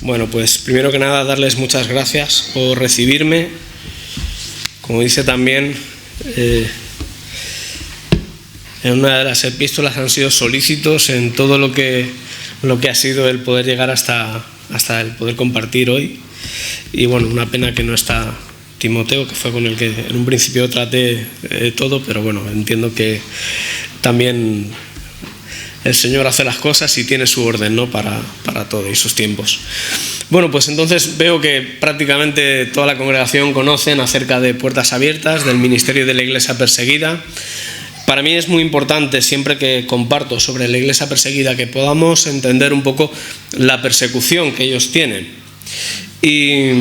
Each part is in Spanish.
Bueno, pues primero que nada darles muchas gracias por recibirme. Como dice también, en una de las epístolas han sido solícitos en todo lo que ha sido el poder llegar hasta el poder compartir hoy. Y bueno, una pena que no está Timoteo, que fue con el que en un principio traté todo, pero bueno, entiendo que también el Señor hace las cosas y tiene su orden, ¿no?, para todo y sus tiempos. Bueno, pues entonces veo que prácticamente toda la congregación conocen acerca de Puertas Abiertas, del ministerio de la Iglesia Perseguida. Para mí es muy importante, siempre que comparto sobre la Iglesia Perseguida, que podamos entender un poco la persecución que ellos tienen. Y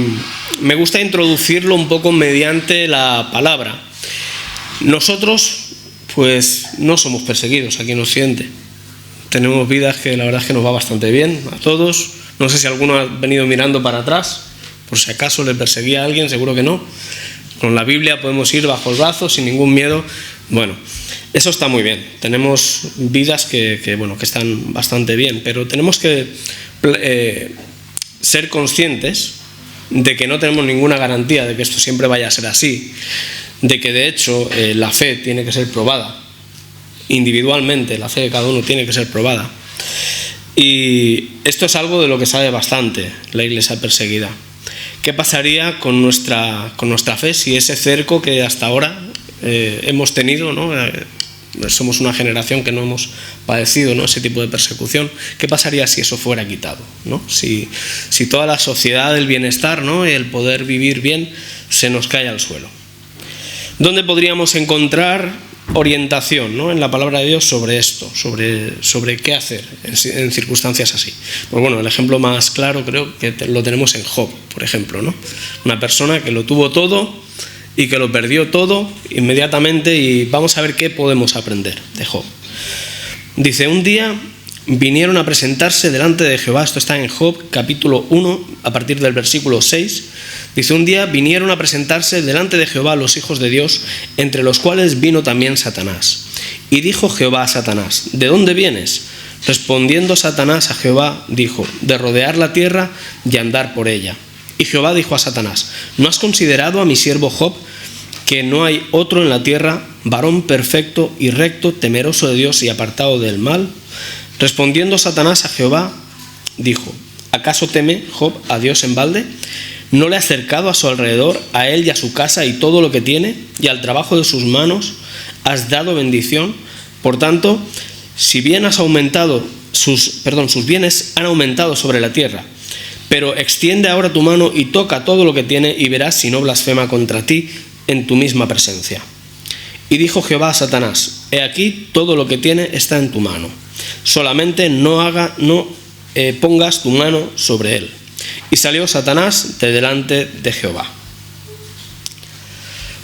me gusta introducirlo un poco mediante la palabra. Nosotros, pues, no somos perseguidos aquí en Occidente. Tenemos vidas que la verdad es que nos va bastante bien a todos. No sé si alguno ha venido mirando para atrás, por si acaso le perseguía a alguien, seguro que no. Con la Biblia podemos ir bajo el brazo sin ningún miedo. Bueno, eso está muy bien. Tenemos vidas que están bastante bien, pero tenemos que ser conscientes de que no tenemos ninguna garantía de que esto siempre vaya a ser así, de que de hecho la fe tiene que ser probada. Individualmente, la fe de cada uno tiene que ser probada. Y esto es algo de lo que sabe bastante la Iglesia Perseguida. ¿Qué pasaría con nuestra fe si ese cerco que hasta ahora hemos tenido, ¿no? Somos una generación que no hemos padecido, ¿no?, ese tipo de persecución? ¿Qué pasaría si eso fuera quitado, ¿no? Si toda la sociedad, el bienestar, ¿no?, y el poder vivir bien se nos cae al suelo. ¿Dónde podríamos encontrar orientación, ¿no?, en la palabra de Dios sobre esto, sobre qué hacer en circunstancias así? Pues bueno, el ejemplo más claro creo que lo tenemos en Job, por ejemplo, ¿no? Una persona que lo tuvo todo y que lo perdió todo inmediatamente, y vamos a ver qué podemos aprender de Job. Dice: un día vinieron a presentarse delante de Jehová. Esto está en Job capítulo 1, a partir del versículo 6. Dice: un día vinieron a presentarse delante de Jehová los hijos de Dios, entre los cuales vino también Satanás. Y dijo Jehová a Satanás: ¿de dónde vienes? Respondiendo Satanás a Jehová, dijo: de rodear la tierra y andar por ella. Y Jehová dijo a Satanás: ¿no has considerado a mi siervo Job, que no hay otro en la tierra, varón perfecto y recto, temeroso de Dios y apartado del mal? Respondiendo Satanás a Jehová, dijo: ¿acaso teme Job a Dios en balde? ¿No le ha acercado a su alrededor, a él y a su casa y todo lo que tiene, y al trabajo de sus manos has dado bendición? Por tanto, si bien sus bienes han aumentado sobre la tierra, pero extiende ahora tu mano y toca todo lo que tiene, y verás si no blasfema contra ti en tu misma presencia. Y dijo Jehová a Satanás: he aquí, todo lo que tiene está en tu mano, solamente no pongas tu mano sobre él. Y salió Satanás de delante de Jehová.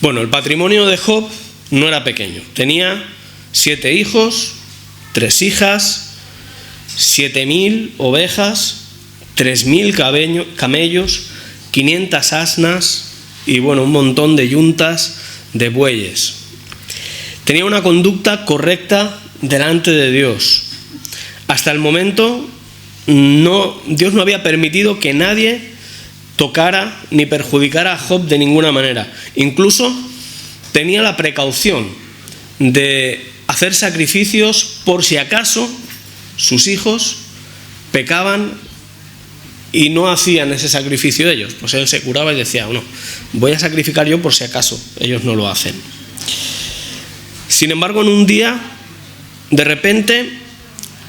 Bueno, el patrimonio de Job no era pequeño. Tenía 7 hijos, 3 hijas, 7.000 ovejas, 3.000 camellos, 500 asnas y bueno, un montón de yuntas de bueyes. Tenía una conducta correcta delante de Dios. Hasta el momento Dios no había permitido que nadie tocara ni perjudicara a Job de ninguna manera. Incluso tenía la precaución de hacer sacrificios por si acaso sus hijos pecaban y no hacían ese sacrificio ellos. Pues él se curaba y decía: no, voy a sacrificar yo por si acaso ellos no lo hacen. Sin embargo, en un día, de repente,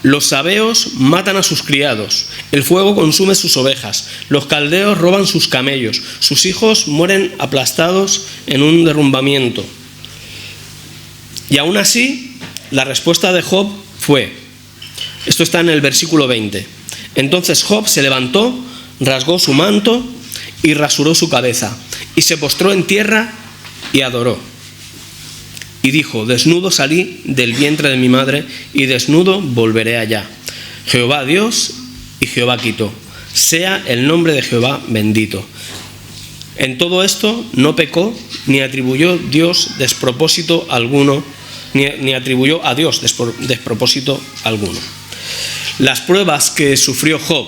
los sabeos matan a sus criados, el fuego consume sus ovejas, los caldeos roban sus camellos, sus hijos mueren aplastados en un derrumbamiento. Y aún así, la respuesta de Job fue, esto está en el versículo 20: entonces Job se levantó, rasgó su manto y rasuró su cabeza, y se postró en tierra y adoró. Y dijo: desnudo salí del vientre de mi madre, y desnudo volveré allá. Jehová Dios y Jehová quitó. Sea el nombre de Jehová bendito. En todo esto no pecó, ni atribuyó Dios despropósito alguno, ni atribuyó a Dios despropósito alguno. Las pruebas que sufrió Job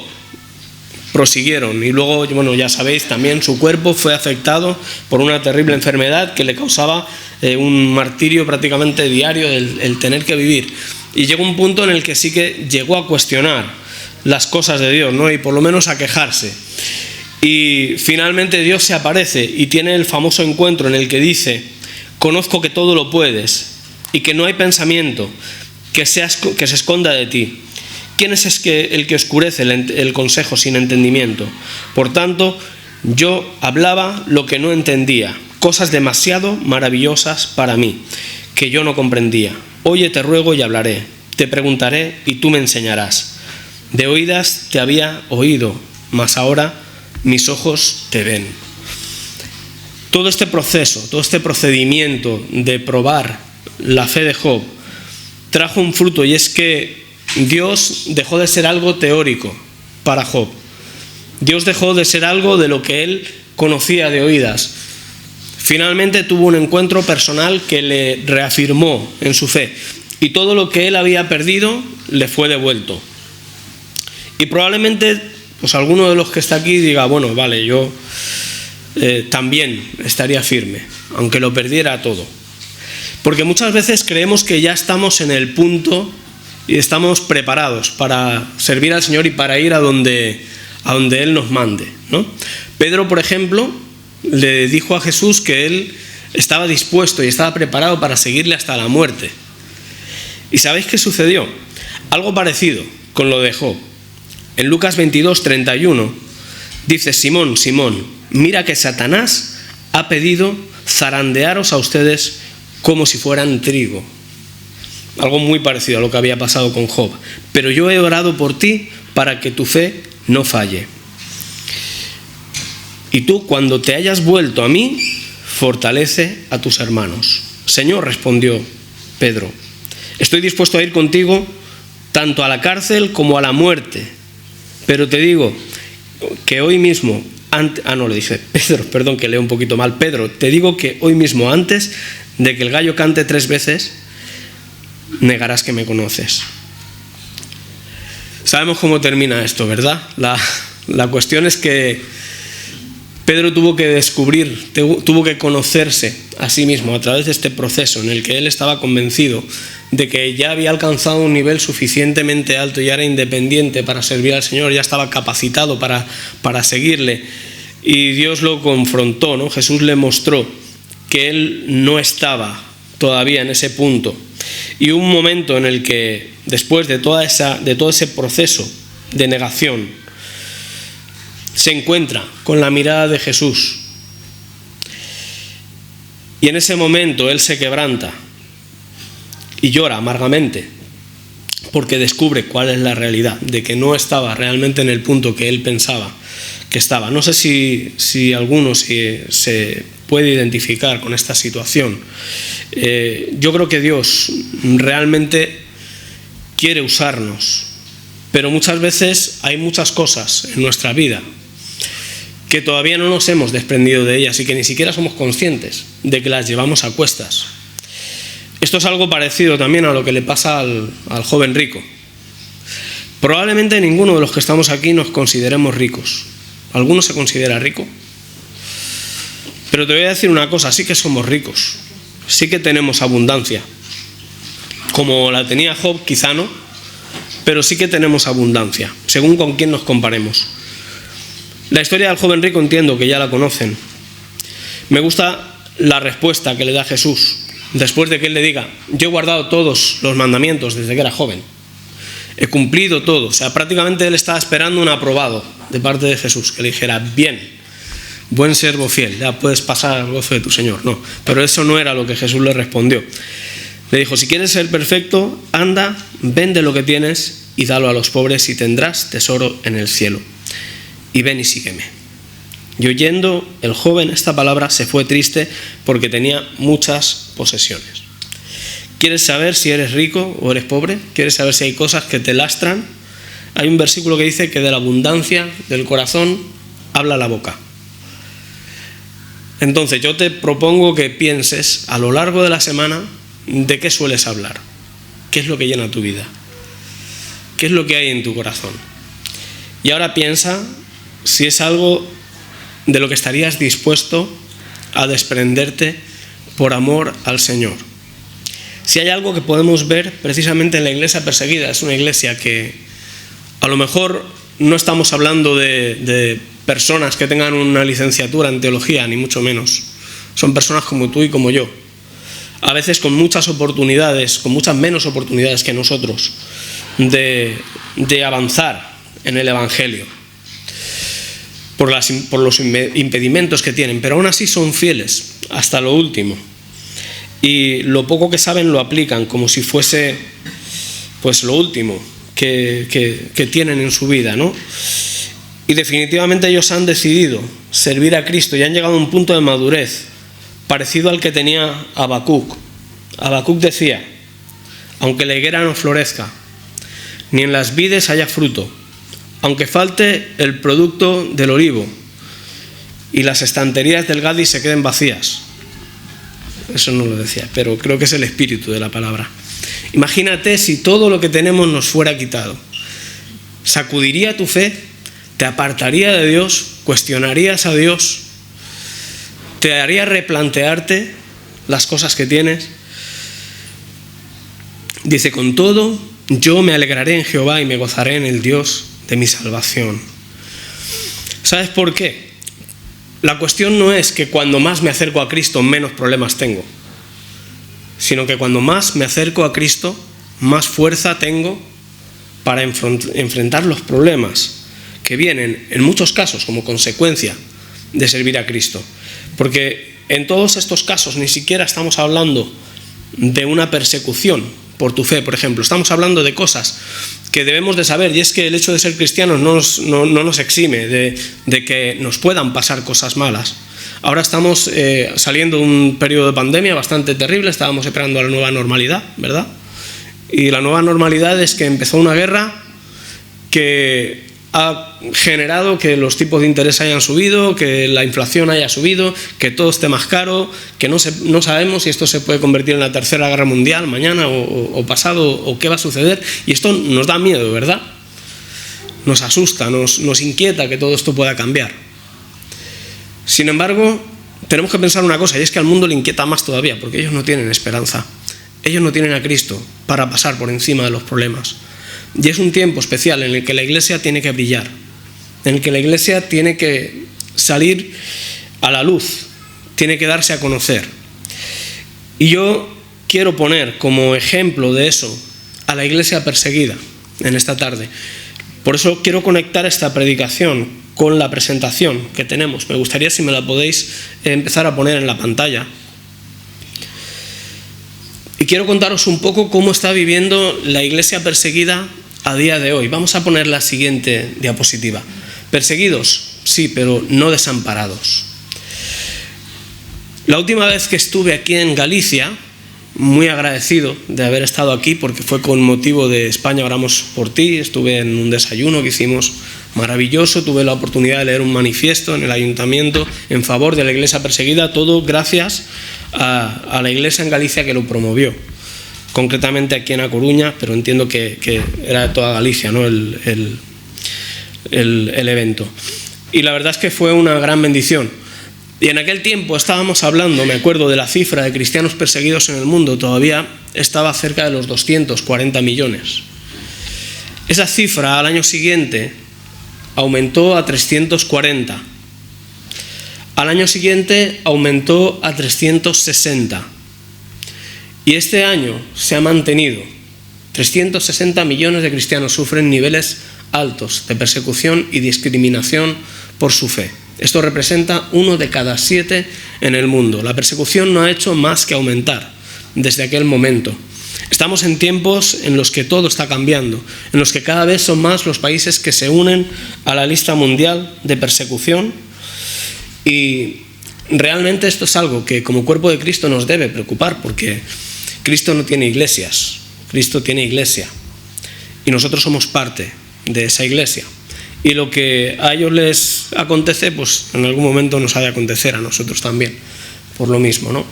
prosiguieron. Y luego, bueno, ya sabéis, también su cuerpo fue afectado por una terrible enfermedad que le causaba un martirio prácticamente diario el tener que vivir. Y llegó un punto en el que sí que llegó a cuestionar las cosas de Dios, ¿no? Y por lo menos a quejarse. Y finalmente Dios se aparece y tiene el famoso encuentro en el que dice: conozco que todo lo puedes y que no hay pensamiento que se esconda de ti. ¿Quién es el que oscurece el consejo sin entendimiento? Por tanto, yo hablaba lo que no entendía, cosas demasiado maravillosas para mí, que yo no comprendía. Oye, te ruego y hablaré, te preguntaré y tú me enseñarás. De oídas te había oído, mas ahora mis ojos te ven. Todo este proceso, todo este procedimiento de probar la fe de Job trajo un fruto, y es que Dios dejó de ser algo teórico para Job. Dios dejó de ser algo de lo que él conocía de oídas. Finalmente tuvo un encuentro personal que le reafirmó en su fe, y todo lo que él había perdido le fue devuelto. Y probablemente pues alguno de los que está aquí diga: bueno, vale, yo también estaría firme, aunque lo perdiera todo. Porque muchas veces creemos que ya estamos en el punto y estamos preparados para servir al Señor y para ir a donde Él nos mande, ¿no? Pedro, por ejemplo, le dijo a Jesús que él estaba dispuesto y estaba preparado para seguirle hasta la muerte. ¿Y sabéis qué sucedió? Algo parecido con lo de Job. En Lucas 22:31 dice: Simón, Simón, mira que Satanás ha pedido zarandearos a ustedes como si fueran trigo. Algo muy parecido a lo que había pasado con Job. Pero yo he orado por ti para que tu fe no falle. Y tú, cuando te hayas vuelto a mí, fortalece a tus hermanos. Señor, respondió Pedro, estoy dispuesto a ir contigo tanto a la cárcel como a la muerte. Pero te digo que hoy mismo, le dice Pedro, perdón que leo un poquito mal. Pedro, te digo que hoy mismo, antes de que el gallo cante 3 veces, negarás que me conoces. Sabemos cómo termina esto, ¿verdad? La cuestión es que Pedro tuvo que descubrir, tuvo que conocerse a sí mismo a través de este proceso en el que él estaba convencido de que ya había alcanzado un nivel suficientemente alto, ya era independiente para servir al Señor, ya estaba capacitado para seguirle. Y Dios lo confrontó, ¿no? Jesús le mostró que él no estaba todavía en ese punto. Y hubo un momento en el que, después de todo ese proceso de negación, se encuentra con la mirada de Jesús. Y en ese momento él se quebranta y llora amargamente, porque descubre cuál es la realidad, de que no estaba realmente en el punto que él pensaba que estaba. No sé si alguno se puede identificar con esta situación. Yo creo que Dios realmente quiere usarnos, pero muchas veces hay muchas cosas en nuestra vida que todavía no nos hemos desprendido de ellas y que ni siquiera somos conscientes de que las llevamos a cuestas. Esto es algo parecido también a lo que le pasa al joven rico. Probablemente ninguno de los que estamos aquí nos consideremos ricos. ¿Alguno se considera rico? Pero te voy a decir una cosa, sí que somos ricos, sí que tenemos abundancia. Como la tenía Job, quizá no, pero sí que tenemos abundancia, según con quién nos comparemos. La historia del joven rico entiendo que ya la conocen. Me gusta la respuesta que le da Jesús, después de que él le diga: yo he guardado todos los mandamientos desde que era joven, he cumplido todo. O sea, prácticamente él estaba esperando un aprobado de parte de Jesús, que le dijera: bien, buen siervo fiel, ya puedes pasar al gozo de tu Señor. No, pero eso no era lo que Jesús le respondió. Le dijo: si quieres ser perfecto, anda, vende lo que tienes y dalo a los pobres y tendrás tesoro en el cielo. Y ven y sígueme. Y oyendo el joven esta palabra se fue triste porque tenía muchas posesiones. ¿Quieres saber si eres rico o eres pobre? ¿Quieres saber si hay cosas que te lastran? Hay un versículo que dice que de la abundancia del corazón habla la boca. Entonces yo te propongo que pienses a lo largo de la semana de qué sueles hablar, qué es lo que llena tu vida, qué es lo que hay en tu corazón. Y ahora piensa si es algo de lo que estarías dispuesto a desprenderte por amor al Señor. Si hay algo que podemos ver precisamente en la iglesia perseguida, es una iglesia que a lo mejor no estamos hablando de personas que tengan una licenciatura en teología, ni mucho menos. Son personas como tú y como yo, a veces con muchas oportunidades, con muchas menos oportunidades que nosotros, de avanzar en el Evangelio, por los impedimentos que tienen, pero aún así son fieles hasta lo último. Y lo poco que saben lo aplican como si fuese pues lo último que tienen en su vida, ¿no? Y definitivamente ellos han decidido servir a Cristo y han llegado a un punto de madurez parecido al que tenía Habacuc. Habacuc decía: aunque la higuera no florezca, ni en las vides haya fruto, aunque falte el producto del olivo y las estanterías del Gadi se queden vacías. Eso no lo decía, pero creo que es el espíritu de la palabra. Imagínate si todo lo que tenemos nos fuera quitado. ¿Sacudiría tu fe? ¿Te apartaría de Dios? ¿Cuestionarías a Dios? ¿Te haría replantearte las cosas que tienes? Dice: con todo, yo me alegraré en Jehová y me gozaré en el Dios de mi salvación. ¿Sabes por qué? La cuestión no es que cuando más me acerco a Cristo, menos problemas tengo, sino que cuando más me acerco a Cristo, más fuerza tengo para enfrentar los problemas que vienen, en muchos casos, como consecuencia de servir a Cristo. Porque en todos estos casos ni siquiera estamos hablando de una persecución por tu fe, por ejemplo. Estamos hablando de cosas que debemos de saber, y es que el hecho de ser cristianos no nos exime de que nos puedan pasar cosas malas. Ahora estamos saliendo de un periodo de pandemia bastante terrible, estábamos esperando a la nueva normalidad, ¿verdad? Y la nueva normalidad es que empezó una guerra que ha generado que los tipos de interés hayan subido, que la inflación haya subido, que todo esté más caro, que no sabemos si esto se puede convertir en la tercera guerra mundial mañana o pasado, o qué va a suceder. Y esto nos da miedo, ¿verdad? Nos asusta, nos inquieta que todo esto pueda cambiar. Sin embargo, tenemos que pensar una cosa, y es que al mundo le inquieta más todavía, porque ellos no tienen esperanza. Ellos no tienen a Cristo para pasar por encima de los problemas. Y es un tiempo especial en el que la iglesia tiene que brillar, en el que la iglesia tiene que salir a la luz, tiene que darse a conocer. Y yo quiero poner como ejemplo de eso a la iglesia perseguida en esta tarde. Por eso quiero conectar esta predicación con la presentación que tenemos. Me gustaría si me la podéis empezar a poner en la pantalla. Y quiero contaros un poco cómo está viviendo la iglesia perseguida a día de hoy. Vamos a poner la siguiente diapositiva. Perseguidos, sí, pero no desamparados. La última vez que estuve aquí en Galicia, muy agradecido de haber estado aquí, porque fue con motivo de España Oramos por Ti. Estuve en un desayuno que hicimos maravilloso, tuve la oportunidad de leer un manifiesto en el ayuntamiento en favor de la iglesia perseguida, todo gracias a la iglesia en Galicia que lo promovió, concretamente aquí en A Coruña, pero entiendo que era de toda Galicia, ¿no? el evento. Y la verdad es que fue una gran bendición. Y en aquel tiempo estábamos hablando, me acuerdo, de la cifra de cristianos perseguidos en el mundo, todavía estaba cerca de los 240 millones. Esa cifra al año siguiente aumentó a 340. Al año siguiente aumentó a 360. Y este año se ha mantenido. 360 millones de cristianos sufren niveles altos de persecución y discriminación por su fe. Esto representa 1 de cada 7 en el mundo. La persecución no ha hecho más que aumentar desde aquel momento. Estamos en tiempos en los que todo está cambiando, en los que cada vez son más los países que se unen a la lista mundial de persecución, y realmente esto es algo que como cuerpo de Cristo nos debe preocupar, porque Cristo no tiene iglesias, Cristo tiene iglesia y nosotros somos parte de esa iglesia. Y lo que a ellos les acontece, pues en algún momento nos ha de acontecer a nosotros también, por lo mismo, ¿no?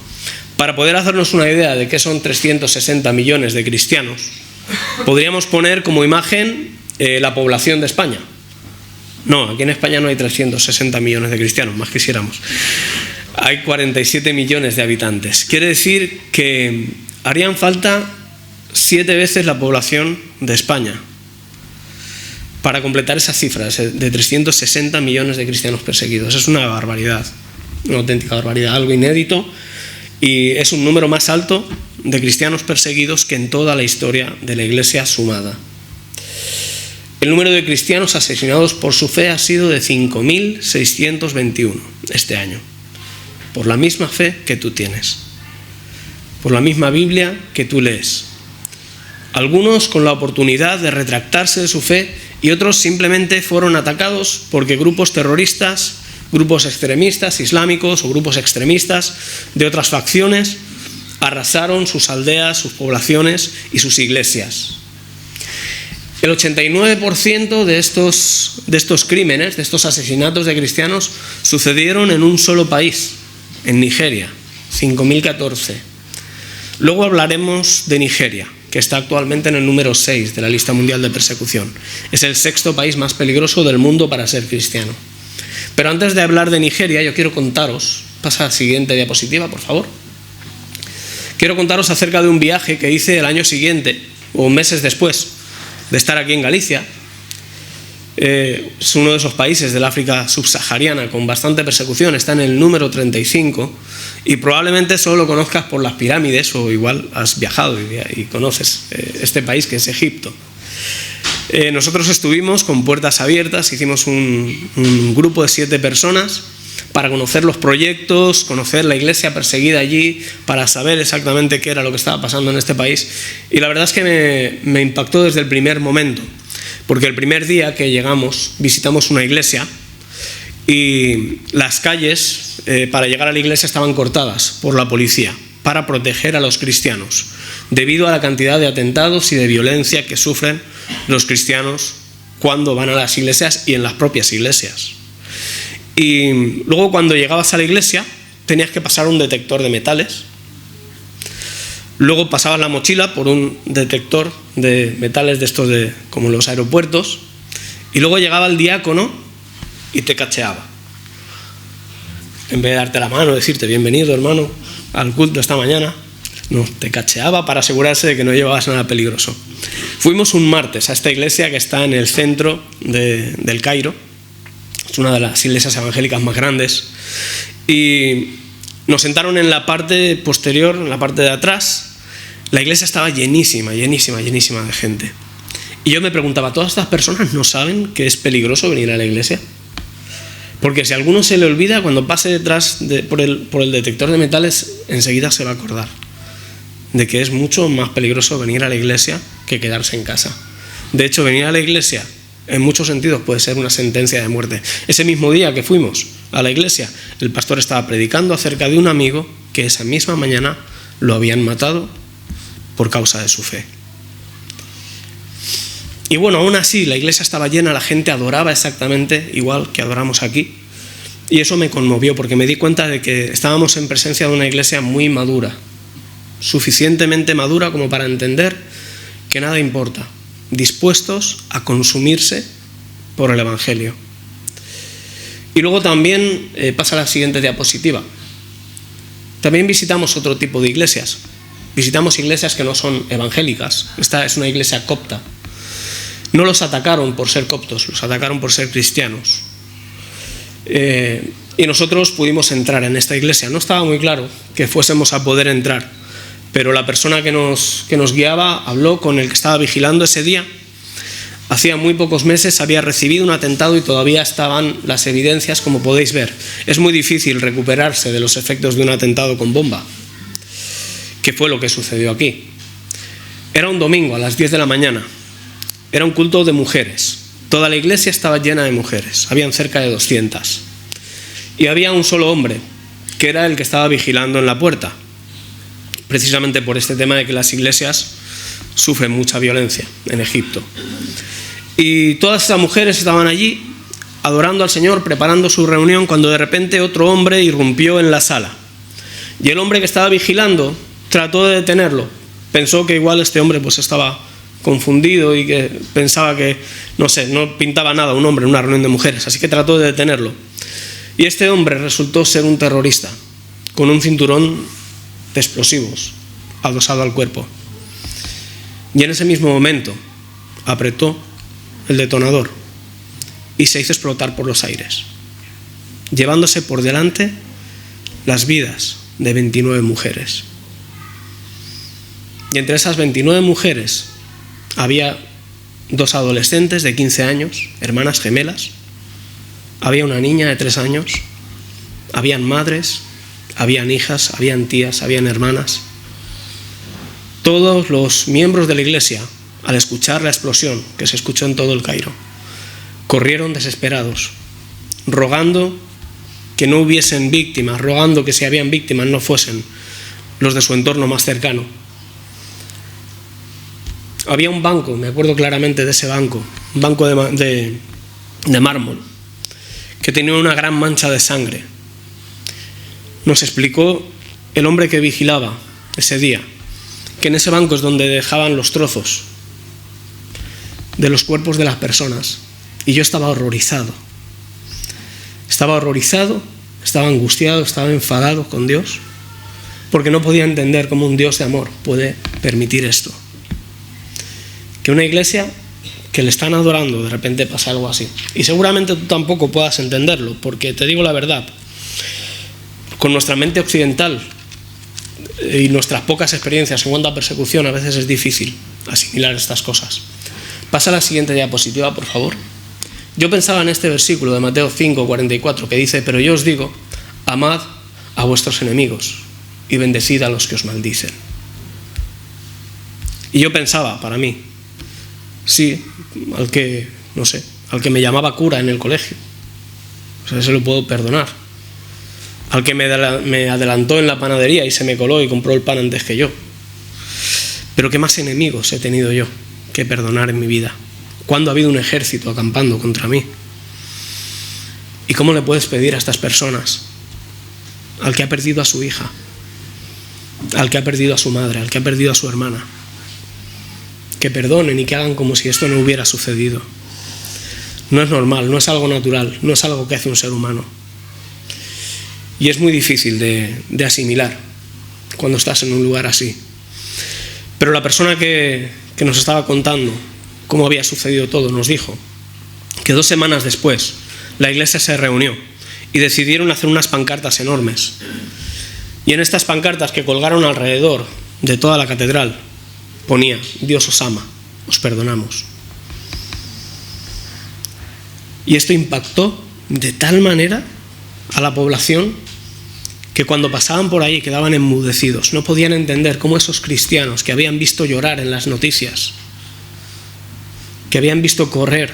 Para poder hacernos una idea de qué son 360 millones de cristianos, podríamos poner como imagen la población de España, No, aquí en España no hay 360 millones de cristianos, más quisiéramos. Hay 47 millones de habitantes. Quiere decir que harían falta 7 veces la población de España para completar esas cifras de 360 millones de cristianos perseguidos. Es una barbaridad, una auténtica barbaridad, algo inédito, y es un número más alto de cristianos perseguidos que en toda la historia de la Iglesia sumada. El número de cristianos asesinados por su fe ha sido de 5.621 este año, por la misma fe que tú tienes, por la misma Biblia que tú lees. Algunos con la oportunidad de retractarse de su fe y otros simplemente fueron atacados porque grupos terroristas, grupos extremistas islámicos o grupos extremistas de otras facciones arrasaron sus aldeas, sus poblaciones y sus iglesias. El 89% de estos crímenes, de estos asesinatos de cristianos, sucedieron en un solo país, en Nigeria, 5.014. Luego hablaremos de Nigeria, que está actualmente en el número 6 de la lista mundial de persecución. Es el 6º país más peligroso del mundo para ser cristiano. Pero antes de hablar de Nigeria, yo quiero contaros, pasa a la siguiente diapositiva, por favor. Quiero contaros acerca de un viaje que hice el año siguiente, o meses después de estar aquí en Galicia. Es uno de esos países del África subsahariana con bastante persecución, está en el número 35 y probablemente solo lo conozcas por las pirámides o igual has viajado y conoces este país que es Egipto. Nosotros estuvimos con puertas abiertas, hicimos un grupo de 7 personas para conocer los proyectos, conocer la iglesia perseguida allí, para saber exactamente qué era lo que estaba pasando en este país. Y la verdad es que me impactó desde el primer momento, porque el primer día que llegamos visitamos una iglesia y las calles para llegar a la iglesia estaban cortadas por la policía para proteger a los cristianos, debido a la cantidad de atentados y de violencia que sufren los cristianos cuando van a las iglesias y en las propias iglesias. Y luego cuando llegabas a la iglesia tenías que pasar un detector de metales, luego pasabas la mochila por un detector de metales de estos como los aeropuertos, y luego llegaba el diácono y te cacheaba. En vez de darte la mano, decirte bienvenido hermano al culto esta mañana, no, te cacheaba para asegurarse de que no llevabas nada peligroso. Fuimos un martes a esta iglesia que está en el centro del Cairo. Es una de las iglesias evangélicas más grandes, y nos sentaron en la parte posterior, en la parte de atrás. La iglesia estaba llenísima, llenísima, llenísima de gente. Y yo me preguntaba, ¿todas estas personas no saben que es peligroso venir a la iglesia? Porque si a alguno se le olvida, cuando pase detrás por el detector de metales, enseguida se va a acordar de que es mucho más peligroso venir a la iglesia que quedarse en casa. De hecho, venir a la iglesia en muchos sentidos puede ser una sentencia de muerte. Ese mismo día que fuimos a la iglesia, el pastor estaba predicando acerca de un amigo que esa misma mañana lo habían matado por causa de su fe. Y bueno, aún así la iglesia estaba llena, la gente adoraba exactamente igual que adoramos aquí. Y eso me conmovió porque me di cuenta de que estábamos en presencia de una iglesia muy madura, suficientemente madura como para entender que nada importa, dispuestos a consumirse por el Evangelio. Y luego también, pasa a la siguiente diapositiva, también visitamos otro tipo de iglesias. Visitamos iglesias que no son evangélicas. Esta es una iglesia copta. No los atacaron por ser coptos, los atacaron por ser cristianos. Y nosotros pudimos entrar en esta iglesia. No estaba muy claro que fuésemos a poder entrar, pero la persona que nos guiaba habló con el que estaba vigilando ese día. Hacía muy pocos meses había recibido un atentado y todavía estaban las evidencias, como podéis ver. Es muy difícil recuperarse de los efectos de un atentado con bomba, que fue lo que sucedió aquí. Era un domingo a las 10 de la mañana. Era un culto de mujeres. Toda la iglesia estaba llena de mujeres. Habían cerca de 200. Y había un solo hombre, que era el que estaba vigilando en la puerta. Precisamente por este tema de que las iglesias sufren mucha violencia en Egipto. Y todas estas mujeres estaban allí adorando al Señor, preparando su reunión, cuando de repente otro hombre irrumpió en la sala. Y el hombre que estaba vigilando trató de detenerlo. Pensó que igual este hombre pues estaba confundido y que pensaba que, no sé, no pintaba nada un hombre en una reunión de mujeres, así que trató de detenerlo. Y este hombre resultó ser un terrorista, con un cinturón de explosivos adosado al cuerpo. Y en ese mismo momento apretó el detonador y se hizo explotar por los aires, llevándose por delante las vidas de 29 mujeres. Y entre esas 29 mujeres había 2 adolescentes de 15 años, hermanas gemelas, había una niña de 3 años, habían madres, habían hijas, habían tías, habían hermanas. Todos los miembros de la iglesia, al escuchar la explosión que se escuchó en todo el Cairo, corrieron desesperados, rogando que no hubiesen víctimas, rogando que si habían víctimas no fuesen los de su entorno más cercano. Había un banco, me acuerdo claramente de ese banco, un banco de mármol, que tenía una gran mancha de sangre. Nos explicó el hombre que vigilaba ese día, que en ese banco es donde dejaban los trozos de los cuerpos de las personas. Y yo estaba horrorizado. Estaba angustiado, estaba enfadado con Dios, porque no podía entender cómo un Dios de amor puede permitir esto. Que una iglesia que le están adorando, de repente pasa algo así. Y seguramente tú tampoco puedas entenderlo, porque te digo la verdad, con nuestra mente occidental y nuestras pocas experiencias en cuanto a persecución, a veces es difícil asimilar estas cosas. Pasa a la siguiente diapositiva, por favor. Yo pensaba en este versículo de Mateo 5:44, que dice: pero yo os digo, amad a vuestros enemigos y bendecid a los que os maldicen. Y yo pensaba, para mí, sí, al que me llamaba cura en el colegio, o sea, se lo puedo perdonar. Al que me adelantó en la panadería y se me coló y compró el pan antes que yo. Pero ¿qué más enemigos he tenido yo que perdonar en mi vida? ¿Cuándo ha habido un ejército acampando contra mí? ¿Y cómo le puedes pedir a estas personas, al que ha perdido a su hija, al que ha perdido a su madre, al que ha perdido a su hermana, que perdonen y que hagan como si esto no hubiera sucedido? No es normal, no es algo natural, no es algo que hace un ser humano. Y es muy difícil de asimilar cuando estás en un lugar así. Pero la persona que nos estaba contando cómo había sucedido todo nos dijo que 2 semanas después la iglesia se reunió y decidieron hacer unas pancartas enormes. Y en estas pancartas que colgaron alrededor de toda la catedral ponía: Dios os ama, os perdonamos. Y esto impactó de tal manera a la población que cuando pasaban por ahí quedaban enmudecidos. No podían entender cómo esos cristianos que habían visto llorar en las noticias, que habían visto correr,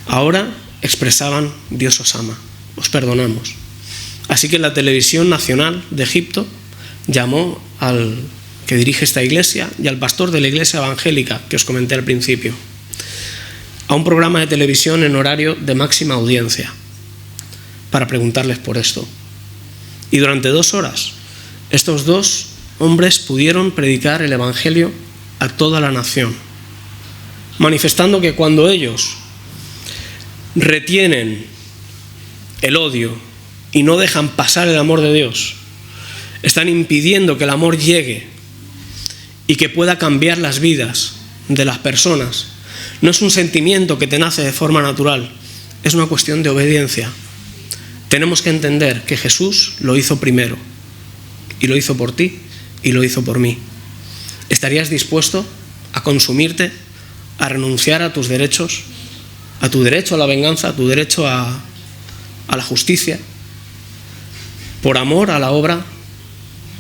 ahora expresaban: Dios os ama, os perdonamos. Así que la televisión nacional de Egipto llamó al que dirige esta iglesia y al pastor de la iglesia evangélica que os comenté al principio a un programa de televisión en horario de máxima audiencia para preguntarles por esto. Y durante 2 horas estos 2 hombres pudieron predicar el evangelio a toda la nación, manifestando que cuando ellos retienen el odio y no dejan pasar el amor de Dios, están impidiendo que el amor llegue y que pueda cambiar las vidas de las personas. No es un sentimiento que te nace de forma natural, es una cuestión de obediencia. Tenemos que entender que Jesús lo hizo primero, y lo hizo por ti, y lo hizo por mí. ¿Estarías dispuesto a consumirte, a renunciar a tus derechos, a tu derecho a la venganza, a tu derecho a la justicia, por amor a la obra,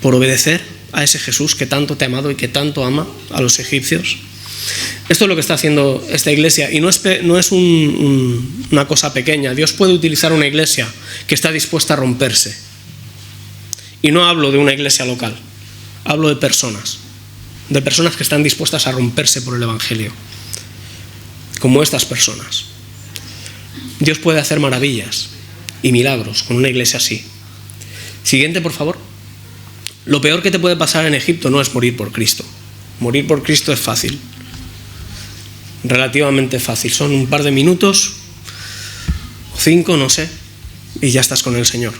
por obedecer a ese Jesús que tanto te ha amado y que tanto ama a los egipcios? Esto es lo que está haciendo esta iglesia, y no es una cosa pequeña. Dios puede utilizar una iglesia que está dispuesta a romperse. Y no hablo de una iglesia local, hablo de personas que están dispuestas a romperse por el evangelio, como estas personas. Dios puede hacer maravillas y milagros con una iglesia así. Siguiente, por favor. Lo peor que te puede pasar en Egipto no es morir por Cristo. Morir por Cristo es fácil. relativamente fácil. Son un par de minutos, 5, no sé, y ya estás con el Señor.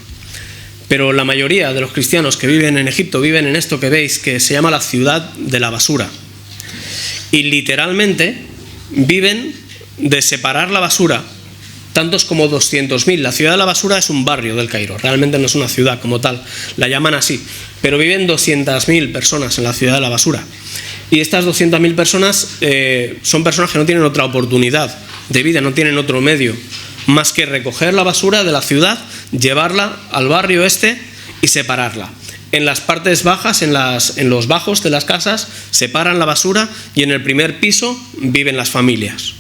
Pero la mayoría de los cristianos que viven en Egipto viven en esto que veis, que se llama la ciudad de la basura. Y literalmente viven de separar la basura, tantos como 200.000. La ciudad de la basura es un barrio del Cairo, realmente no es una ciudad como tal, la llaman así, pero viven 200.000 personas en la ciudad de la basura. Y estas 200.000 personas son personas que no tienen otra oportunidad de vida, no tienen otro medio más que recoger la basura de la ciudad, llevarla al barrio este y separarla. En las partes bajas, en los bajos de las casas, separan la basura y en el primer piso viven las familias,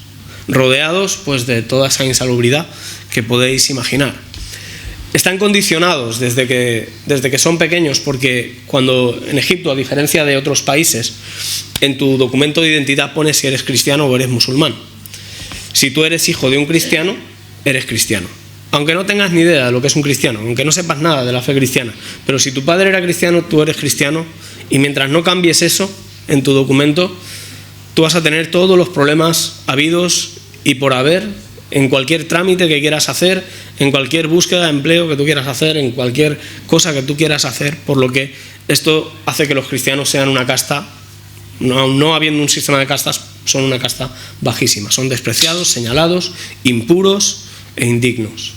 rodeados pues de toda esa insalubridad que podéis imaginar. Están condicionados desde que son pequeños, porque cuando en Egipto, a diferencia de otros países, en tu documento de identidad pones si eres cristiano o eres musulmán. Si tú eres hijo de un cristiano, eres cristiano. Aunque no tengas ni idea de lo que es un cristiano, aunque no sepas nada de la fe cristiana, pero si tu padre era cristiano, tú eres cristiano, y mientras no cambies eso en tu documento, tú vas a tener todos los problemas habidos y por haber en cualquier trámite que quieras hacer, en cualquier búsqueda de empleo que tú quieras hacer, en cualquier cosa que tú quieras hacer, por lo que esto hace que los cristianos sean una casta, no habiendo un sistema de castas, son una casta bajísima, son despreciados, señalados, impuros e indignos.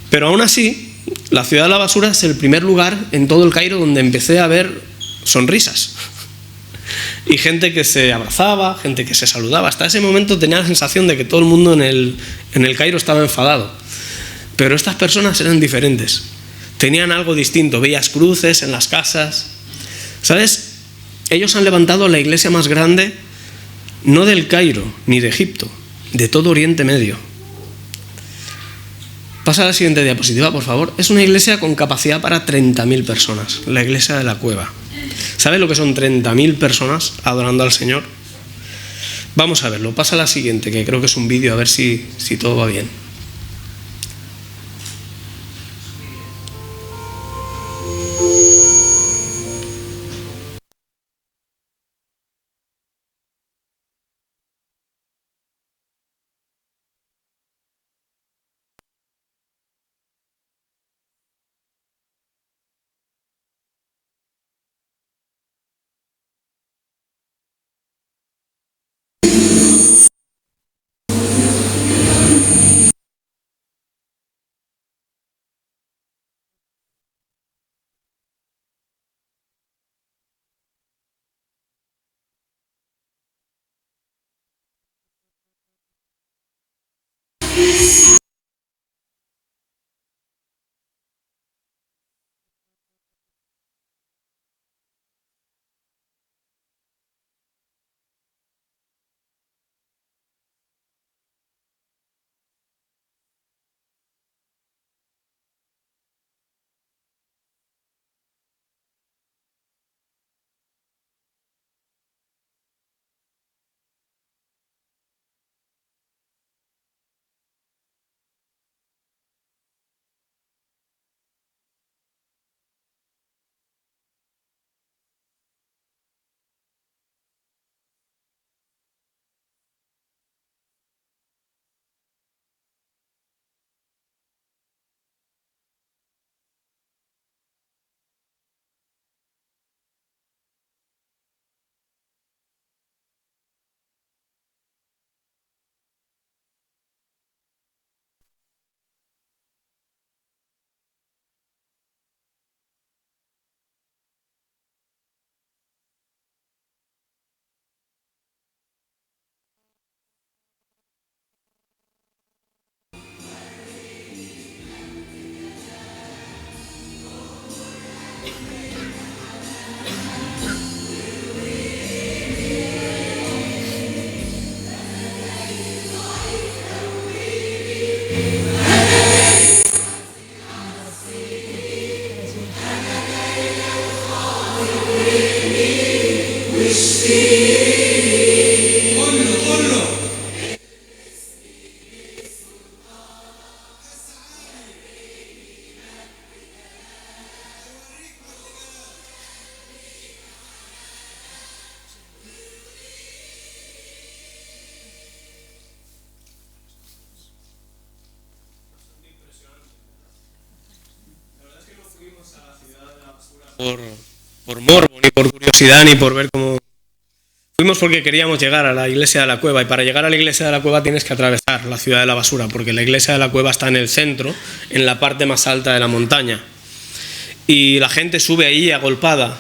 Pero aún así, la ciudad de la basura es el primer lugar en todo el Cairo donde empecé a ver sonrisas. Y gente que se abrazaba, gente que se saludaba. Hasta ese momento tenía la sensación de que todo el mundo en el Cairo estaba enfadado. Pero estas personas eran diferentes. Tenían algo distinto. Veías cruces en las casas. ¿Sabes? Ellos han levantado la iglesia más grande, no del Cairo ni de Egipto, de todo Oriente Medio. Pasa a la siguiente diapositiva, por favor. Es una iglesia con capacidad para 30.000 personas, la iglesia de la Cueva. ¿Sabes lo que son 30.000 personas adorando al Señor? Vamos a verlo. Pasa a la siguiente, que creo que es un vídeo, a ver si todo va bien. por morbo, ni por curiosidad, ni por ver cómo... Fuimos porque queríamos llegar a la iglesia de la Cueva, y para llegar a la iglesia de la Cueva tienes que atravesar la ciudad de la basura, porque la iglesia de la Cueva está en el centro, en la parte más alta de la montaña. Y la gente sube ahí agolpada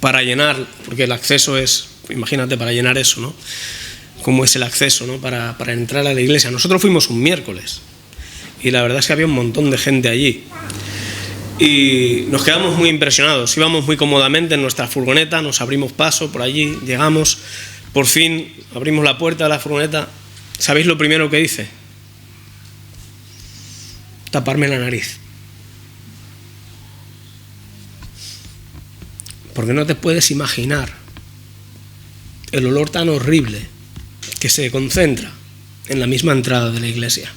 para llenar, porque el acceso es, imagínate, para llenar eso, ¿no? Cómo es el acceso, ¿no? Para entrar a la iglesia. Nosotros fuimos un miércoles y la verdad es que había un montón de gente allí. Y nos quedamos muy impresionados, íbamos muy cómodamente en nuestra furgoneta, nos abrimos paso por allí, llegamos, por fin abrimos la puerta de la furgoneta. ¿Sabéis lo primero que hice? Taparme la nariz. Porque no te puedes imaginar el olor tan horrible que se concentra en la misma entrada de la iglesia.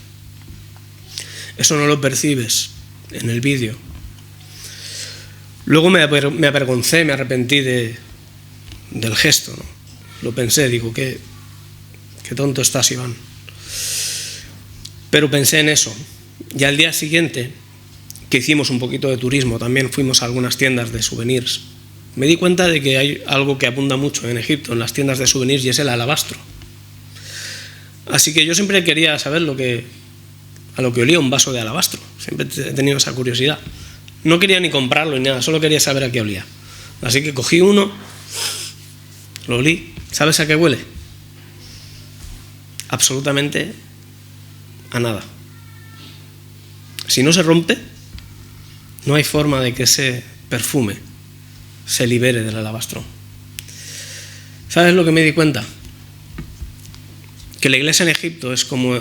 Eso no lo percibes en el vídeo. Luego me avergoncé, me arrepentí del gesto, ¿no? Lo pensé, digo, qué tonto estás, Iván. Pero pensé en eso. Y al día siguiente, que hicimos un poquito de turismo, también fuimos a algunas tiendas de souvenirs. Me di cuenta de que hay algo que abunda mucho en Egipto, en las tiendas de souvenirs, y es el alabastro. Así que yo siempre quería saber a lo que olía un vaso de alabastro. Siempre he tenido esa curiosidad. No quería ni comprarlo ni nada, solo quería saber a qué olía. Así que cogí uno, lo olí. ¿Sabes a qué huele? Absolutamente a nada. Si no se rompe, no hay forma de que ese perfume se libere del alabastro. ¿Sabes lo que me di cuenta? Que la iglesia en Egipto es como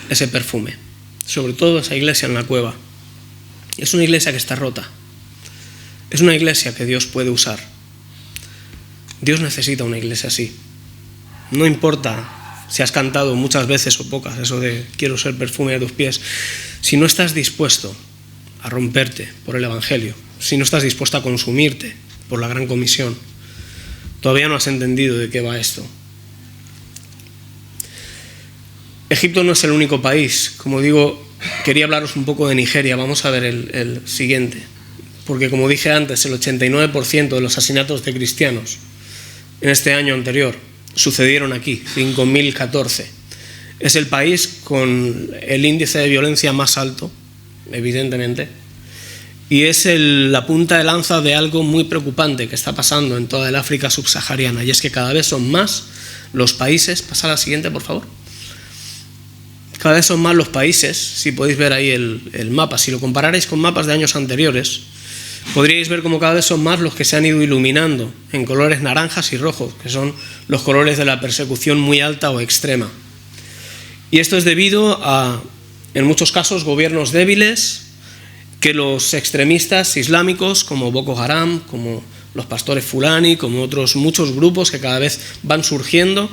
ese perfume, sobre todo esa iglesia en la cueva. Es una iglesia que está rota. Es una iglesia que Dios puede usar. Dios necesita una iglesia así. No importa si has cantado muchas veces o pocas, eso de quiero ser perfume a tus pies. Si no estás dispuesto a romperte por el Evangelio, si no estás dispuesto a consumirte por la gran comisión, todavía no has entendido de qué va esto. Egipto no es el único país. Como digo, quería hablaros un poco de Nigeria. Vamos a ver el siguiente. Porque como dije antes, el 89% de los asesinatos de cristianos en este año anterior sucedieron aquí, 5.014. Es el país con el índice de violencia más alto, evidentemente, y es la punta de lanza de algo muy preocupante que está pasando en toda el África subsahariana, y es que cada vez son más los países. Pasa a la siguiente, por favor. Cada vez son más los países, si podéis ver ahí el mapa, si lo compararais con mapas de años anteriores, podríais ver cómo cada vez son más los que se han ido iluminando en colores naranjas y rojos, que son los colores de la persecución muy alta o extrema. Y esto es debido a, en muchos casos, gobiernos débiles, que los extremistas islámicos como Boko Haram, como los pastores Fulani, como otros muchos grupos que cada vez van surgiendo,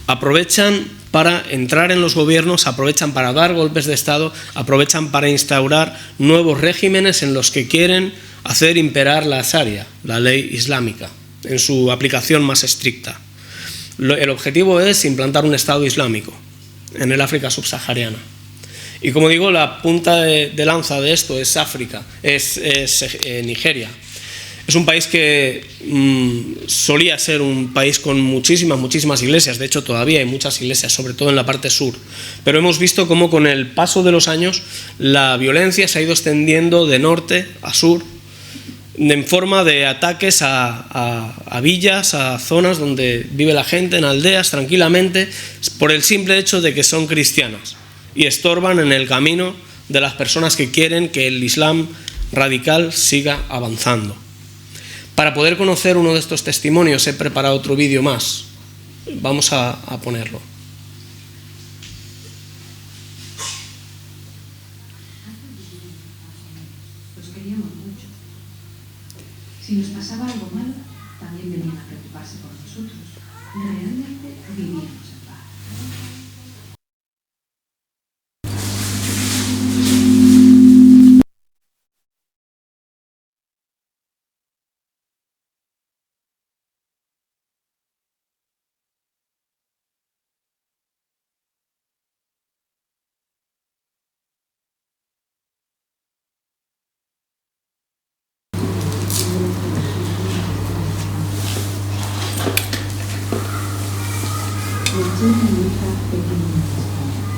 aprovechan para entrar en los gobiernos, aprovechan para dar golpes de Estado, aprovechan para instaurar nuevos regímenes en los que quieren hacer imperar la Sharia, la ley islámica, en su aplicación más estricta. El objetivo es implantar un Estado islámico en el África subsahariana. Y como digo, la punta de lanza de esto es Nigeria. Es un país que solía ser un país con muchísimas iglesias. De hecho, todavía hay muchas iglesias, sobre todo en la parte sur. Pero hemos visto cómo con el paso de los años la violencia se ha ido extendiendo de norte a sur, en forma de ataques a villas, a zonas donde vive la gente, en aldeas, tranquilamente, por el simple hecho de que son cristianas y estorban en el camino de las personas que quieren que el Islam radical siga avanzando. Para poder conocer uno de estos testimonios he preparado otro vídeo más. Vamos a ponerlo. Los queríamos mucho. Si nos pasaba algo malo, también venían a preocuparse por nosotros. Realmente vivíamos en paz. eché una lucha pequeña.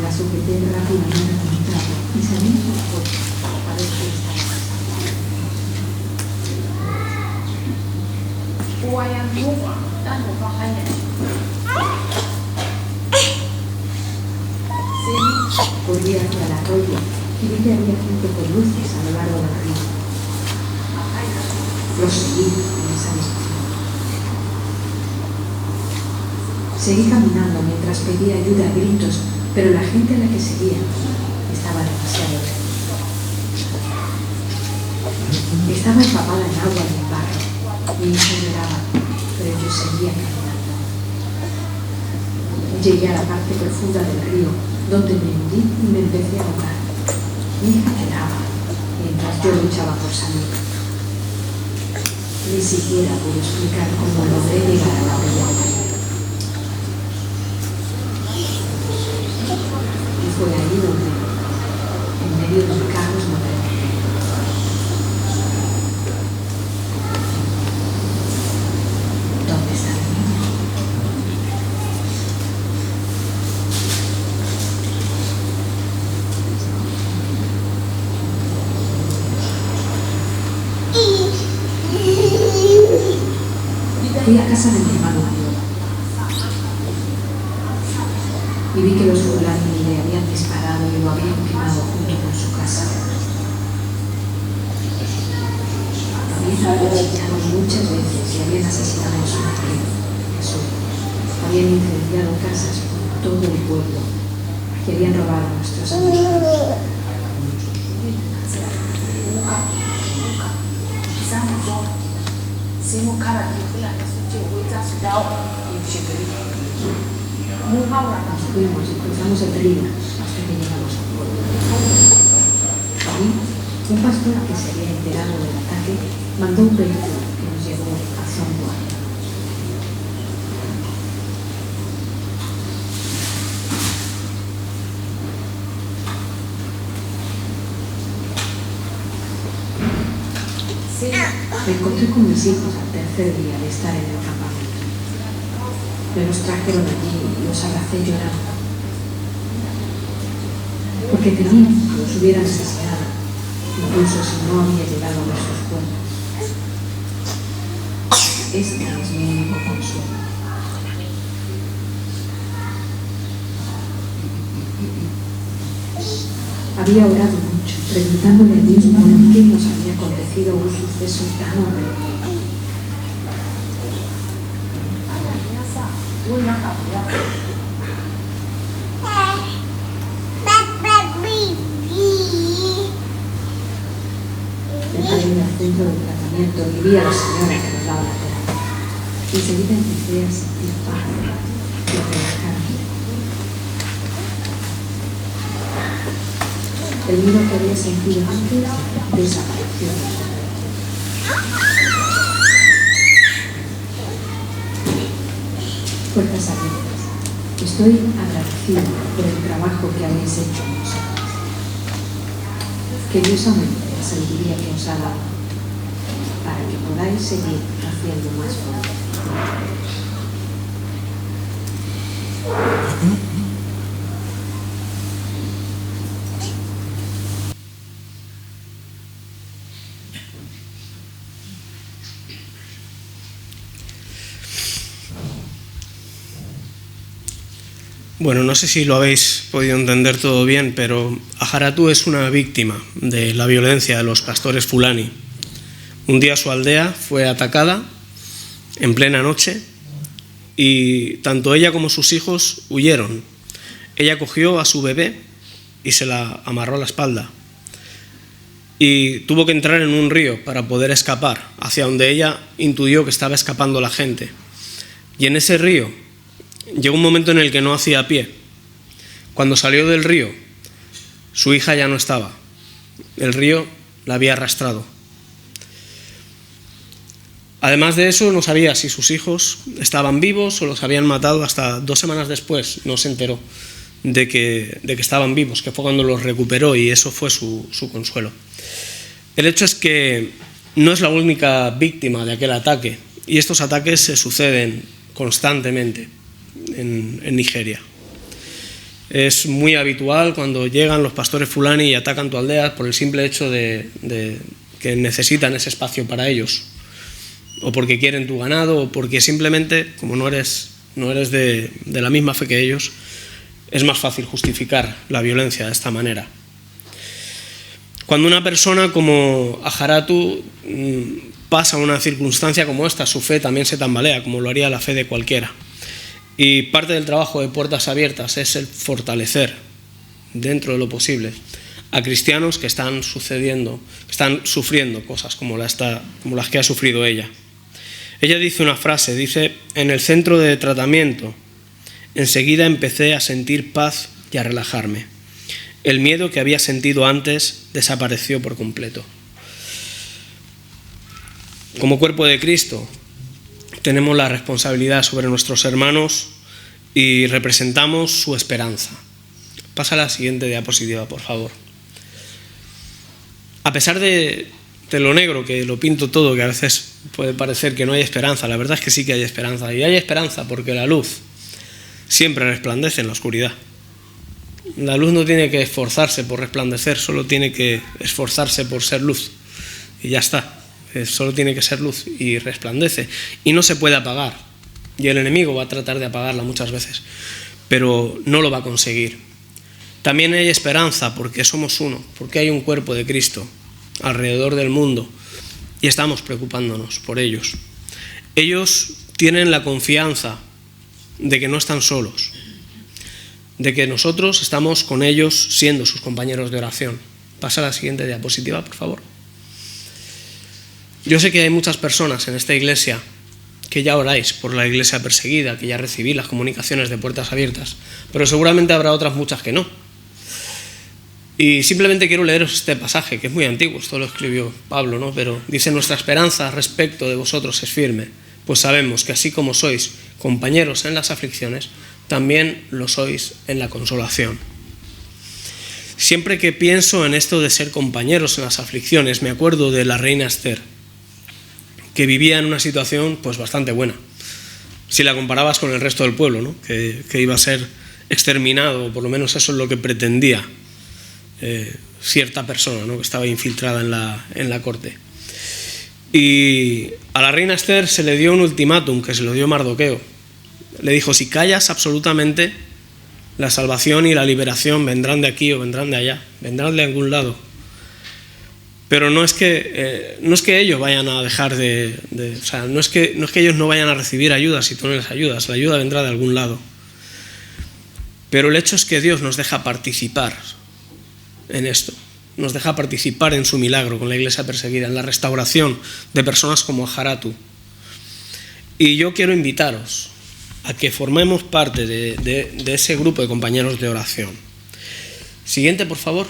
La sujeté rápidamente con un trapo y salí por coche a ver qué estaba pasando. Corrí hacia el arroyo y vi que había gente con luces a lo largo del río. Lo seguí en esa dirección. Seguí caminando mientras pedía ayuda a gritos, pero la gente a la que seguía estaba demasiado lejos. Estaba empapada en agua y en barro. Mi hijo lloraba, pero yo seguía caminando. Llegué a la parte profunda del río, donde me hundí y me empecé a ahogar. Mi hija lloraba, mientras yo luchaba por salir. Ni siquiera pude explicar cómo logré llegar a la orilla del río. Y fue ahí donde, en medio del caos, me pregunté: ¿dónde está el niño? Fui a casa de mi hermano mayor y vi que los fulanis le habían disparado y lo habían quemado junto con su casa. Habían acuchillado muchas veces y habían asesinado a su marido, Jesús. Habían incendiado casas por todo el pueblo y habían robado a nuestros amigos. Nos fuimos y cruzamos el río hasta que llegamos al pueblo. Allí, un pastor que se había enterado del ataque mandó un vehículo que nos llevó hacia un pueblo. Me encontré con mis hijos al tercer día de estar en el campamento. Me los trajeron allí y los abracé llorando, porque temían que los hubieran asesinado, incluso si no había llegado a nuestros pueblos. Este es mi único consuelo. Había orado mucho, preguntándole a Dios por qué nos había acontecido un suceso tan horrible. Entré en el centro de tratamiento y vi a la señora que nos daba la terapia. Enseguida empecé a sentir paz y a relajarme. El miedo que había sentido antes desapareció. Fuerzas abiertas. Estoy agradecido por el trabajo que habéis hecho en nosotros. Que Dios aumente la sabiduría que os ha dado para que podáis seguir haciendo más fuerte. Bueno, no sé si lo habéis podido entender todo bien, pero Ajaratu es una víctima de la violencia de los pastores fulani. Un día su aldea fue atacada en plena noche y tanto ella como sus hijos huyeron. Ella cogió a su bebé y se la amarró a la espalda y tuvo que entrar en un río para poder escapar, hacia donde ella intuyó que estaba escapando la gente. Y en ese río llegó un momento en el que no hacía pie. Cuando salió del río, su hija ya no estaba. El río la había arrastrado. Además de eso, no sabía si sus hijos estaban vivos o los habían matado. Hasta 2 semanas después no se enteró de que estaban vivos, que fue cuando los recuperó, y eso fue su consuelo. El hecho es que no es la única víctima de aquel ataque, y estos ataques se suceden constantemente. en Nigeria. Es muy habitual cuando llegan los pastores fulani y atacan tu aldea por el simple hecho de que necesitan ese espacio para ellos, o porque quieren tu ganado, o porque simplemente, como no eres de la misma fe que ellos, es más fácil justificar la violencia de esta manera. Cuando una persona como Ajaratu pasa una circunstancia como esta, su fe también se tambalea, como lo haría la fe de cualquiera. Y parte del trabajo de Puertas Abiertas es el fortalecer, dentro de lo posible, a cristianos que están sufriendo cosas como las que ha sufrido ella. Ella dice una frase, dice: en el centro de tratamiento, enseguida empecé a sentir paz y a relajarme. El miedo que había sentido antes desapareció por completo. Como cuerpo de Cristo, tenemos la responsabilidad sobre nuestros hermanos y representamos su esperanza. Pasa a la siguiente diapositiva, por favor. A pesar de lo negro que lo pinto todo, que a veces puede parecer que no hay esperanza, la verdad es que sí que hay esperanza. Y hay esperanza porque la luz siempre resplandece en la oscuridad. La luz no tiene que esforzarse por resplandecer, solo tiene que esforzarse por ser luz. Y ya está. Solo tiene que ser luz y resplandece. Y no se puede apagar. Y el enemigo va a tratar de apagarla muchas veces, pero no lo va a conseguir. También hay esperanza porque somos uno, porque hay un cuerpo de Cristo alrededor del mundo y estamos preocupándonos por ellos. Ellos tienen la confianza de que no están solos, de que nosotros estamos con ellos siendo sus compañeros de oración. Pasa a la siguiente diapositiva, por favor. Yo sé que hay muchas personas en esta iglesia que ya oráis por la iglesia perseguida, que ya recibís las comunicaciones de Puertas Abiertas, pero seguramente habrá otras muchas que no. Y simplemente quiero leeros este pasaje, que es muy antiguo, esto lo escribió Pablo, ¿no? Pero dice: nuestra esperanza respecto de vosotros es firme, pues sabemos que así como sois compañeros en las aflicciones, también lo sois en la consolación. Siempre que pienso en esto de ser compañeros en las aflicciones, me acuerdo de la reina Esther, que vivía en una situación pues bastante buena, si la comparabas con el resto del pueblo, ¿no? que iba a ser exterminado, por lo menos eso es lo que pretendía cierta persona, ¿no? Que estaba infiltrada en la corte. Y a la reina Esther se le dio un ultimátum que se lo dio Mardoqueo. Le dijo: si callas absolutamente, la salvación y la liberación vendrán de aquí o vendrán de allá, vendrán de algún lado. Pero no es que ellos vayan a dejar o sea, no es que ellos no vayan a recibir ayuda si tú no les ayudas, la ayuda vendrá de algún lado. Pero el hecho es que Dios nos deja participar en esto, nos deja participar en su milagro con la iglesia perseguida, en la restauración de personas como Ajaratu. Y yo quiero invitaros a que formemos parte de ese grupo de compañeros de oración. Siguiente, por favor.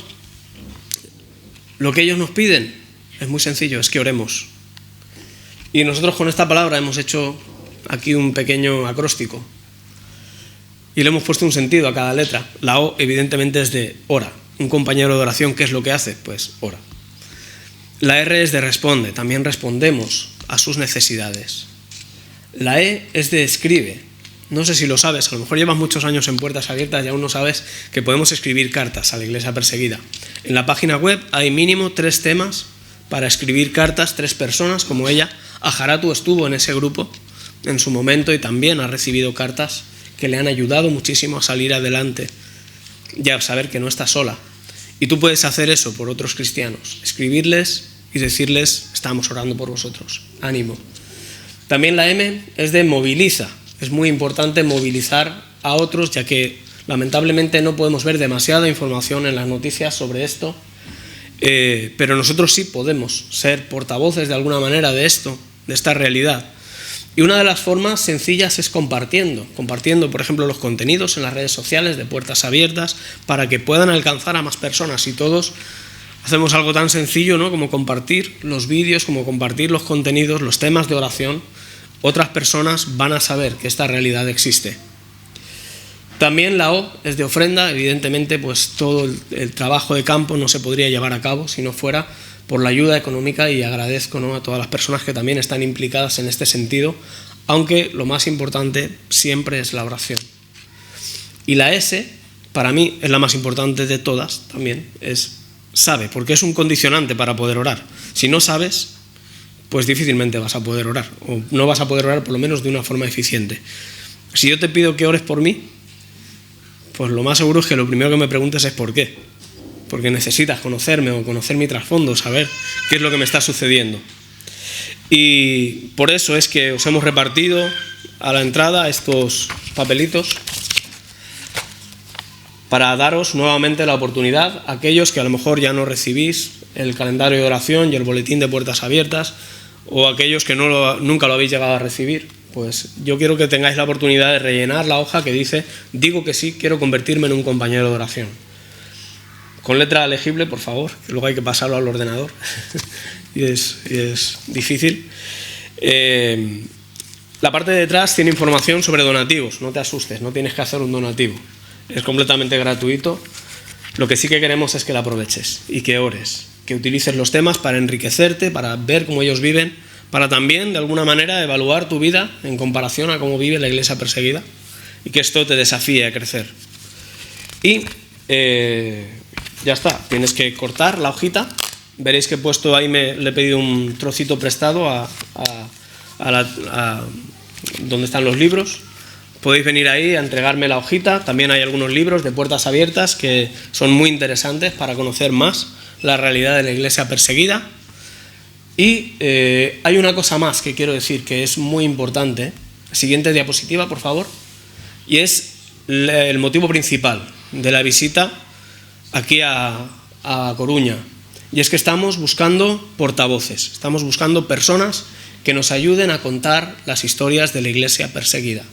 Lo que ellos nos piden es muy sencillo, es que oremos. Y nosotros con esta palabra hemos hecho aquí un pequeño acróstico y le hemos puesto un sentido a cada letra. La O evidentemente es de ora. Un compañero de oración, ¿qué es lo que hace? Pues ora. La R es de responde, también respondemos a sus necesidades. La E es de escribe. No sé si lo sabes, a lo mejor llevas muchos años en Puertas Abiertas y aún no sabes que podemos escribir cartas a la iglesia perseguida. En la página web hay mínimo 3 temas para escribir cartas, 3 personas como ella. Ajaratu estuvo en ese grupo en su momento y también ha recibido cartas que le han ayudado muchísimo a salir adelante y a saber que no está sola. Y tú puedes hacer eso por otros cristianos, escribirles y decirles: estamos orando por vosotros, ánimo. También la M es de moviliza. Es muy importante movilizar a otros, ya que lamentablemente no podemos ver demasiada información en las noticias sobre esto, pero nosotros sí podemos ser portavoces de alguna manera de esto, de esta realidad. Y una de las formas sencillas es compartiendo, por ejemplo, los contenidos en las redes sociales de Puertas Abiertas para que puedan alcanzar a más personas. Y todos hacemos algo tan sencillo, ¿no?, como compartir los vídeos, como compartir los contenidos, los temas de oración. Otras personas van a saber que esta realidad existe. También la O es de ofrenda. Evidentemente, pues todo el trabajo de campo no se podría llevar a cabo si no fuera por la ayuda económica, y agradezco, ¿no?, a todas las personas que también están implicadas en este sentido, aunque lo más importante siempre es la oración. Y la S, para mí, es la más importante de todas también, es sabe, porque es un condicionante para poder orar. Si no sabes, pues difícilmente vas a poder orar, o no vas a poder orar por lo menos de una forma eficiente. Si yo te pido que ores por mí, pues lo más seguro es que lo primero que me preguntes es ¿por qué? Porque necesitas conocerme o conocer mi trasfondo, saber qué es lo que me está sucediendo. Y por eso es que os hemos repartido a la entrada estos papelitos para daros nuevamente la oportunidad a aquellos que a lo mejor ya no recibís el calendario de oración y el boletín de puertas abiertas, o aquellos que nunca lo habéis llegado a recibir. Pues yo quiero que tengáis la oportunidad de rellenar la hoja que dice digo que sí, quiero convertirme en un compañero de oración. Con letra legible, por favor, que luego hay que pasarlo al ordenador y es difícil. La parte de detrás tiene información sobre donativos, no te asustes, no tienes que hacer un donativo, es completamente gratuito. Lo que sí que queremos es que la aproveches y que ores, que utilices los temas para enriquecerte, para ver cómo ellos viven, para también de alguna manera evaluar tu vida en comparación a cómo vive la iglesia perseguida, y que esto te desafíe a crecer. Y ya está, tienes que cortar la hojita. Veréis que he puesto ahí, le he pedido un trocito prestado a donde están los libros. Podéis venir ahí a entregarme la hojita. También hay algunos libros de puertas abiertas que son muy interesantes para conocer más la realidad de la iglesia perseguida. Y hay una cosa más que quiero decir que es muy importante. Siguiente diapositiva, por favor. Y es el motivo principal de la visita aquí a Coruña. Y es que estamos buscando portavoces, estamos buscando personas que nos ayuden a contar las historias de la iglesia perseguida.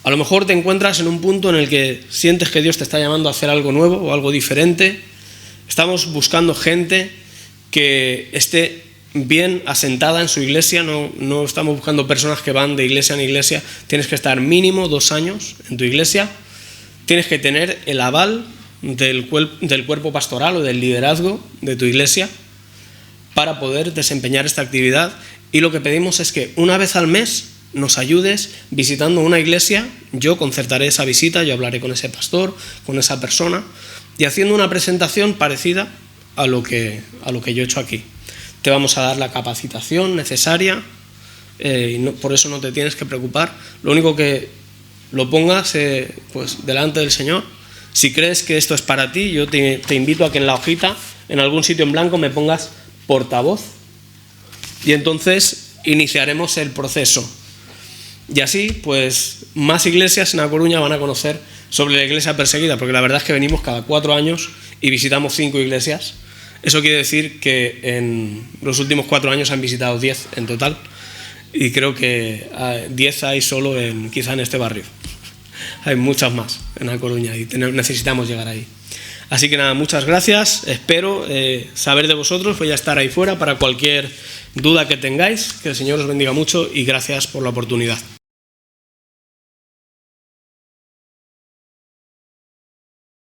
A lo mejor te encuentras en un punto en el que sientes que Dios te está llamando a hacer algo nuevo o algo diferente. Estamos buscando gente que esté bien asentada en su iglesia, no estamos buscando personas que van de iglesia en iglesia. Tienes que estar mínimo 2 años en tu iglesia, tienes que tener el aval del cuerpo pastoral o del liderazgo de tu iglesia para poder desempeñar esta actividad, y lo que pedimos es que una vez al mes nos ayudes visitando una iglesia. Yo concertaré esa visita, yo hablaré con ese pastor, con esa persona, y haciendo una presentación parecida a lo que yo he hecho aquí. Te vamos a dar la capacitación necesaria, y por eso no te tienes que preocupar. Lo único que lo pongas pues delante del Señor. Si crees que esto es para ti, yo te invito a que en la hojita, en algún sitio en blanco, me pongas portavoz, y entonces iniciaremos el proceso. Y así, pues, más iglesias en A Coruña van a conocer sobre la iglesia perseguida, porque la verdad es que venimos cada 4 años y visitamos 5 iglesias. Eso quiere decir que en los últimos 4 años han visitado 10 en total, y creo que 10 hay solo quizá en este barrio. Hay muchas más en A Coruña y necesitamos llegar ahí. Así que nada, muchas gracias. Espero saber de vosotros. Voy a estar ahí fuera para cualquier duda que tengáis. Que el Señor os bendiga mucho y gracias por la oportunidad.